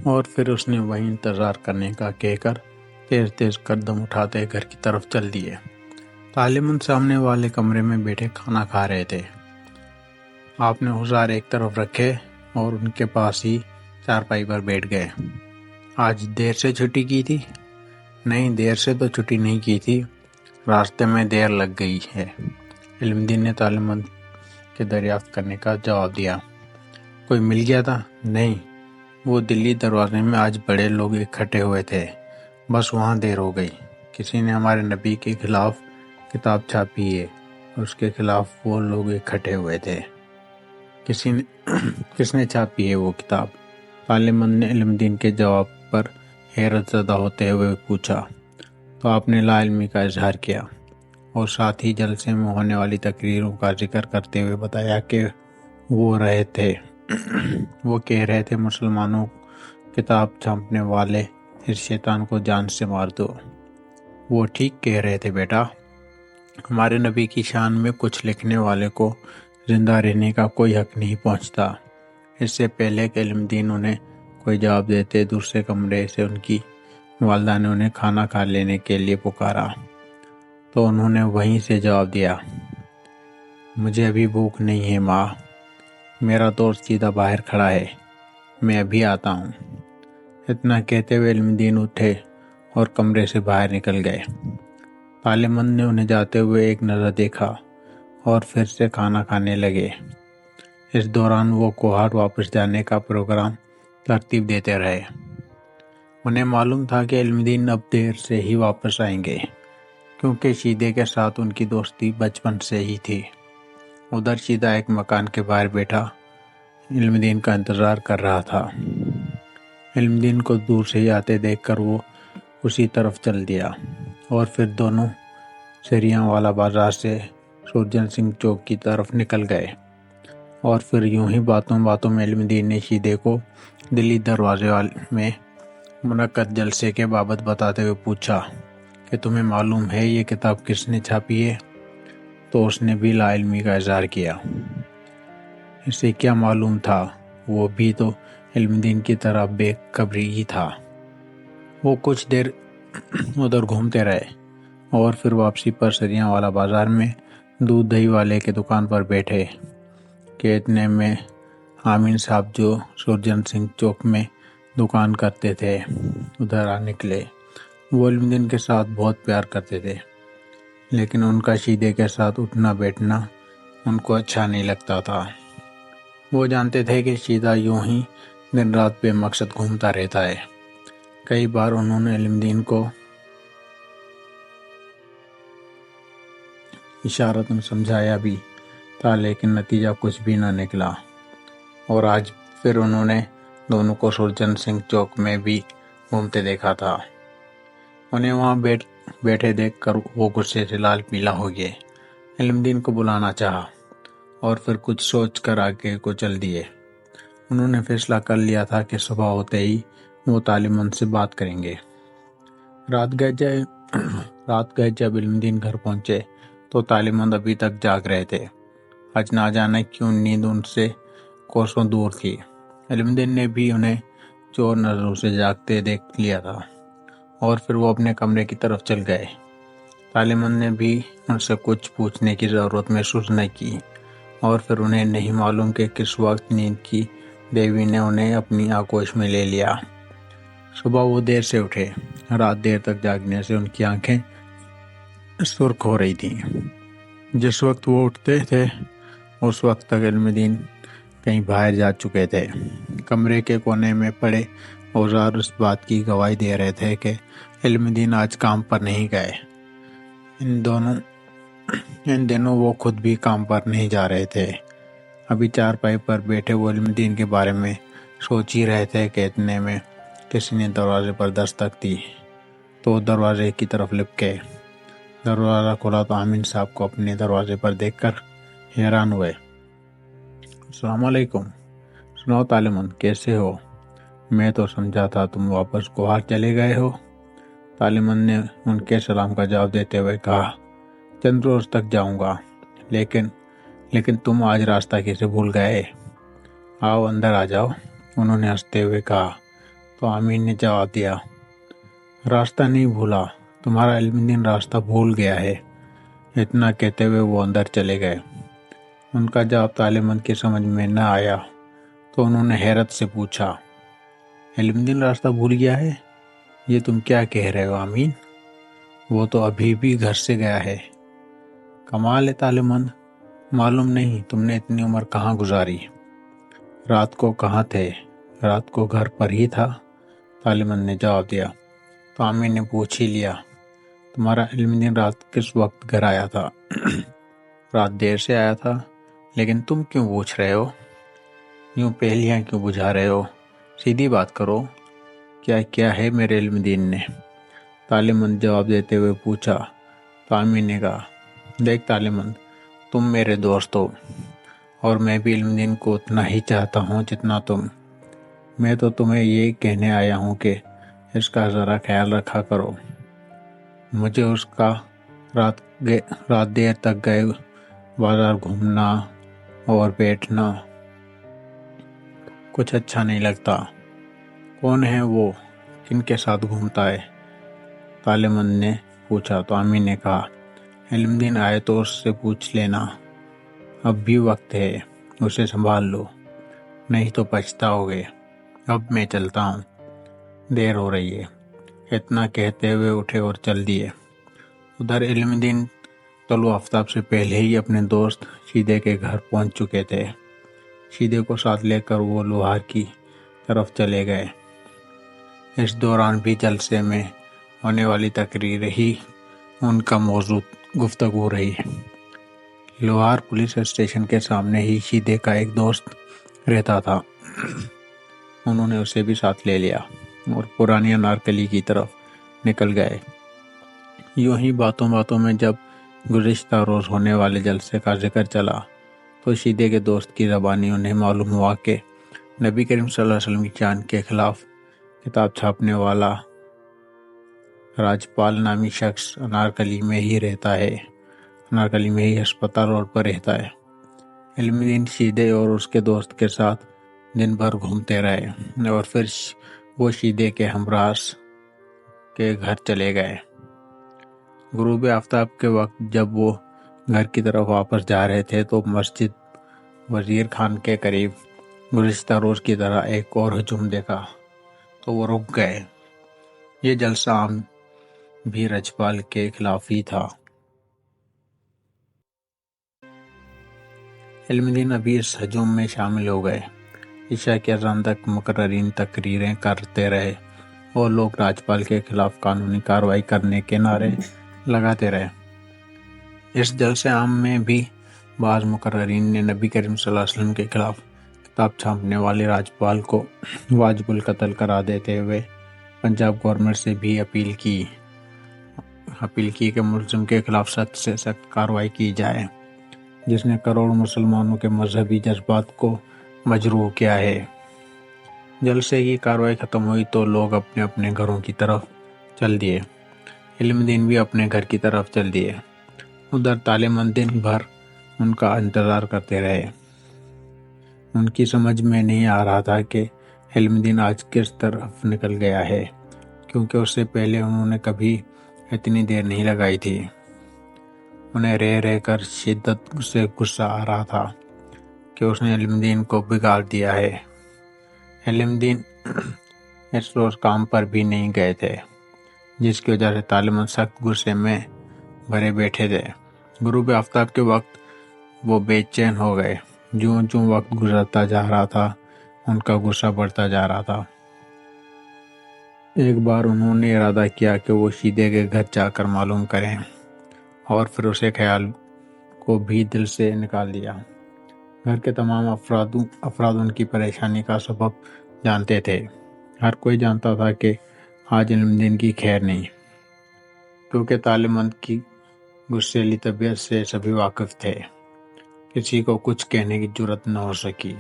اور پھر اس نے وہیں انتظار کرنے کا کہہ کر تیز تیز قدم اٹھاتے گھر کی طرف چل دیے۔ طالبان سامنے والے کمرے میں بیٹھے کھانا کھا رہے تھے۔ آپ نے اوزار ایک طرف رکھے اور ان کے پاس ہی چارپائی پر بیٹھ گئے۔ آج دیر سے چھٹی کی تھی؟ نہیں، دیر سے تو چھٹی نہیں کی تھی، راستے میں دیر لگ گئی ہے، علم دین نے طالبان کے دریافت کرنے کا جواب دیا۔ کوئی مل گیا تھا؟ نہیں، وہ دلی دروازے میں آج بڑے لوگ اکٹھے ہوئے تھے، بس وہاں دیر ہو گئی۔ کسی نے ہمارے نبی کے خلاف کتاب چھاپی ہے، اس کے خلاف وہ لوگ اکٹھے ہوئے تھے۔ کس نے چھاپی ہے وہ کتاب؟ طالبان نے علم دین کے جواب پر حیرت زدہ ہوتے ہوئے پوچھا تو آپ نے لا علمی کا اظہار کیا اور ساتھ ہی جلسے میں ہونے والی تقریروں کا ذکر کرتے ہوئے بتایا کہ وہ کہہ رہے تھے مسلمانوں کتاب چھاپنے والے اس شیطان کو جان سے مار دو۔ وہ ٹھیک کہہ رہے تھے بیٹا، ہمارے نبی کی شان میں کچھ لکھنے والے کو زندہ رہنے کا کوئی حق نہیں پہنچتا۔ اس سے پہلے کہ علم دین انہیں کوئی جواب دیتے، دوسرے کمرے سے ان کی والدہ نے انہیں کھانا کھا لینے کے لیے پکارا تو انہوں نے وہیں سے جواب دیا، مجھے ابھی بھوک نہیں ہے ماں، میرا دوست سیدھا باہر کھڑا ہے، میں ابھی آتا ہوں۔ اتنا کہتے ہوئے علم دین اٹھے اور کمرے سے باہر نکل گئے۔ طالبان نے انہیں جاتے ہوئے ایک نظر دیکھا اور پھر سے کھانا کھانے لگے۔ اس دوران وہ کوہاٹ واپس جانے کا پروگرام ترتیب دیتے رہے۔ انہیں معلوم تھا کہ علم دین اب دیر سے ہی واپس آئیں گے، کیونکہ شیدے کے ساتھ ان کی دوستی بچپن سے ہی تھی۔ ادھر شیدہ ایک مکان کے باہر بیٹھا علم دین کا انتظار کر رہا تھا۔ علم دین کو دور سے ہی آتے دیکھ کر وہ اسی طرف چل دیا اور پھر دونوں سریاں والا بازار سے سرجن سنگھ چوک کی طرف نکل گئے۔ اور پھر یوں ہی باتوں باتوں میں علم دین نے شیدے کو دلی دروازے میں منعقد جلسے کے بابت بتاتے ہوئے پوچھا کہ تمہیں معلوم ہے یہ کتاب کس نے چھاپی ہے؟ تو اس نے بھی لا علمی کا اظہار کیا۔ اسے کیا معلوم تھا، وہ بھی تو علم دین کی طرح بے خبری ہی تھا۔ وہ کچھ دیر ادھر گھومتے رہے اور پھر واپسی پر سریاں والا بازار میں دودھ دہی والے کے دکان پر بیٹھے کہ اتنے میں آمین صاحب جو سرجن سنگھ چوک میں دکان کرتے تھے ادھر آ نکلے۔ وہ علم دین کے ساتھ بہت پیار کرتے تھے، لیکن ان کا شیدے کے ساتھ اٹھنا بیٹھنا ان کو اچھا نہیں لگتا تھا۔ وہ جانتے تھے کہ شیدہ یوں ہی دن رات بے مقصد گھومتا رہتا ہے۔ کئی بار انہوں نے علم دین کو اشارتاً سمجھایا بھی تھا، لیکن نتیجہ کچھ بھی نہ نکلا۔ اور آج پھر انہوں نے دونوں کو سرجن سنگھ چوک میں بھی گھومتے دیکھا تھا۔ انہیں وہاں بیٹھے دیکھ کر وہ غصے سے لال پیلا ہو گئے۔ علم دین کو بلانا چاہا اور پھر کچھ سوچ کر آگے کو چل دیے۔ انہوں نے فیصلہ کر لیا تھا کہ صبح ہوتے ہی وہ طالبان سے بات کریں گے۔ رات گئے جب علم دین گھر پہنچے تو طالبان ابھی تک جاگ رہے تھے۔ آج نہ جانے کیوں نیند ان سے کوسوں دور تھی۔ علم دین نے بھی انہیں چور نظروں سے جاگتے دیکھ لیا تھا اور پھر وہ اپنے کمرے کی طرف چل گئے۔ طالبان نے بھی ان سے کچھ پوچھنے کی ضرورت محسوس نہ کی، اور پھر انہیں نہیں معلوم کہ کس وقت نیند کی دیوی نے انہیں اپنی آغوش میں لے لیا۔ صبح وہ دیر سے اٹھے۔ رات دیر تک جاگنے سے ان کی آنکھیں سرخ ہو رہی تھیں۔ جس وقت وہ اٹھتے تھے اس وقت تک علم دین کہیں باہر جا چکے تھے۔ کمرے کے کونے میں پڑے اوزار اس بات کی گواہی دے رہے تھے کہ علم دین آج کام پر نہیں گئے۔ ان دنوں وہ خود بھی کام پر نہیں جا رہے تھے۔ ابھی چارپائی پر بیٹھے وہ علم دین کے بارے میں سوچ ہی رہے تھے کہ اتنے میں کسی نے دروازے پر دستک دی تو دروازے کی طرف لپکے۔ دروازہ کھلا تو آمین صاحب کو اپنے دروازے پر دیکھ کر حیران ہوئے۔ السلام علیکم۔ سناؤ طالبان، کیسے ہو؟ میں تو سمجھا تھا تم واپس کوہاٹ چلے گئے ہو۔ طالبان نے ان کے سلام کا جواب دیتے ہوئے کہا، چند روز تک جاؤں گا، لیکن تم آج راستہ کیسے بھول گئے؟ آؤ اندر آ جاؤ، انہوں نے ہنستے ہوئے کہا۔ تو آمین نے جواب دیا، راستہ نہیں بھولا، تمہارا علم دین راستہ بھول گیا ہے۔ اتنا کہتے ہوئے وہ اندر چلے گئے۔ ان کا جواب طالب علم کی سمجھ میں نہ آیا تو انہوں نے حیرت سے پوچھا، علم دین راستہ بھول گیا ہے؟ یہ تم کیا کہہ رہے ہو آمین؟ وہ تو ابھی بھی گھر سے گیا ہے۔ کمال ہے طالب علم، معلوم نہیں تم نے اتنی عمر کہاں گزاری؟ رات کو کہاں تھے؟ رات کو گھر پر ہی تھا، طالب علم نے جواب دیا۔ تو آمین نے پوچھ ہی لیا، تمہارا علم دین رات کس وقت گھر آیا تھا؟ رات دیر سے آیا تھا، لیکن تم کیوں پوچھ رہے ہو؟ یوں پہلیاں کیوں بجھا رہے ہو؟ سیدھی بات کرو، کیا کیا ہے میرے علم دین نے؟ طالب علم جواب دیتے ہوئے پوچھا۔ تو آمین نے کہا، دیکھ طالب علم، تم میرے دوست ہو اور میں بھی علم دین کو اتنا ہی چاہتا ہوں جتنا تم۔ میں تو تمہیں یہ کہنے آیا ہوں کہ اس کا ذرا خیال رکھا کرو۔ مجھے اس کا رات دیر تک گئے بازار گھومنا اور بیٹھنا کچھ اچھا نہیں لگتا۔ کون ہے وہ؟ کن کے ساتھ گھومتا ہے؟ طالب علم نے پوچھا۔ تو آمین نے کہا، علم دین آئے تو اس سے پوچھ لینا، اب بھی وقت ہے، اسے سنبھال لو، نہیں تو پچھتاؤ گے۔ اب میں چلتا ہوں، دیر ہو رہی ہے۔ اتنا کہتے ہوئے اٹھے اور چل دیے۔ ادھر علم دین طلوع آفتاب سے پہلے ہی اپنے دوست شیدے کے گھر پہنچ چکے تھے۔ شیدے کو ساتھ لے کر وہ لوہار کی طرف چلے گئے۔ اس دوران بھی جلسے میں ہونے والی تقریر ہی ان کا موضوع گفتگو رہی۔ لوہار پولیس اسٹیشن کے سامنے ہی شیدے کا ایک دوست رہتا تھا۔ انہوں نے اسے بھی ساتھ لے لیا اور پرانی انارکلی کی طرف نکل گئے۔ یوں ہی باتوں باتوں میں جب گزشتہ روز ہونے والے جلسے کا ذکر چلا تو شیدے کے دوست کی زبانی انہیں معلوم ہوا کہ نبی کریم صلی اللہ علیہ وسلم کی شان کے خلاف کتاب چھاپنے والا راجپال نامی شخص انارکلی میں ہی رہتا ہے، انارکلی میں ہی ہسپتال روڈ پر رہتا ہے۔ علم دین شیدے اور اس کے دوست کے ساتھ دن بھر گھومتے رہے اور پھر وہ شیدے کے ہمراہ کے گھر چلے گئے۔ غروب آفتاب کے وقت جب وہ گھر کی طرف واپس جا رہے تھے تو مسجد وزیر خان کے قریب گزشتہ روز کی طرح ایک اور ہجوم دیکھا تو وہ رک گئے۔ یہ جلسہ عام بھی رجپال کے خلاف ہی تھا۔ علم دین ابھی اس ہجوم میں شامل ہو گئے۔ عشاء کی اذان تک مقررین تقریریں کرتے رہے اور لوگ راجپال کے خلاف قانونی کارروائی کرنے کے نعرے لگاتے رہے۔ اس جلسے عام میں بھی بعض مقررین نے نبی کریم صلی اللہ علیہ وسلم کے خلاف کتاب چھاپنے والے راجپال کو واجب القتل قرار دیتے ہوئے پنجاب گورنمنٹ سے بھی اپیل کی کہ ملزم کے خلاف سخت سے سخت کارروائی کی جائے، جس نے کروڑوں مسلمانوں کے مذہبی جذبات کو مجروح کیا ہے۔ جلسے کی کارروائی ختم ہوئی تو لوگ اپنے اپنے گھروں کی طرف چل دیے۔ علم دین بھی اپنے گھر کی طرف چل دیے۔ ادھر طالب علم دن بھر ان کا انتظار کرتے رہے۔ ان کی سمجھ میں نہیں آ رہا تھا کہ علم دین آج کس طرف نکل گیا ہے، کیونکہ اس سے پہلے انہوں نے کبھی اتنی دیر نہیں لگائی تھی۔ انہیں رہ رہ کر شدت سے غصہ آ رہا تھا کہ اس نے علم دین کو بگاڑ دیا ہے۔ علم دین اس روز کام پر بھی نہیں گئے تھے، جس کی وجہ سے طالب علم سخت غصے میں بھرے بیٹھے تھے۔ غروب آفتاب کے وقت وہ بے چین ہو گئے۔ جوں جوں وقت گزرتا جا رہا تھا ان کا غصہ بڑھتا جا رہا تھا۔ ایک بار انہوں نے ارادہ کیا کہ وہ شیدے کے گھر جا کر معلوم کریں اور پھر اسے خیال کو بھی دل سے نکال دیا۔ گھر کے تمام افراد ان کی پریشانی کا سبب جانتے تھے۔ ہر کوئی جانتا تھا کہ آج علم دین کی خیر نہیں، کیونکہ طالب علم کی غصیلی طبیعت سے سبھی واقف تھے۔ کسی کو کچھ کہنے کی جرات نہ ہو سکی۔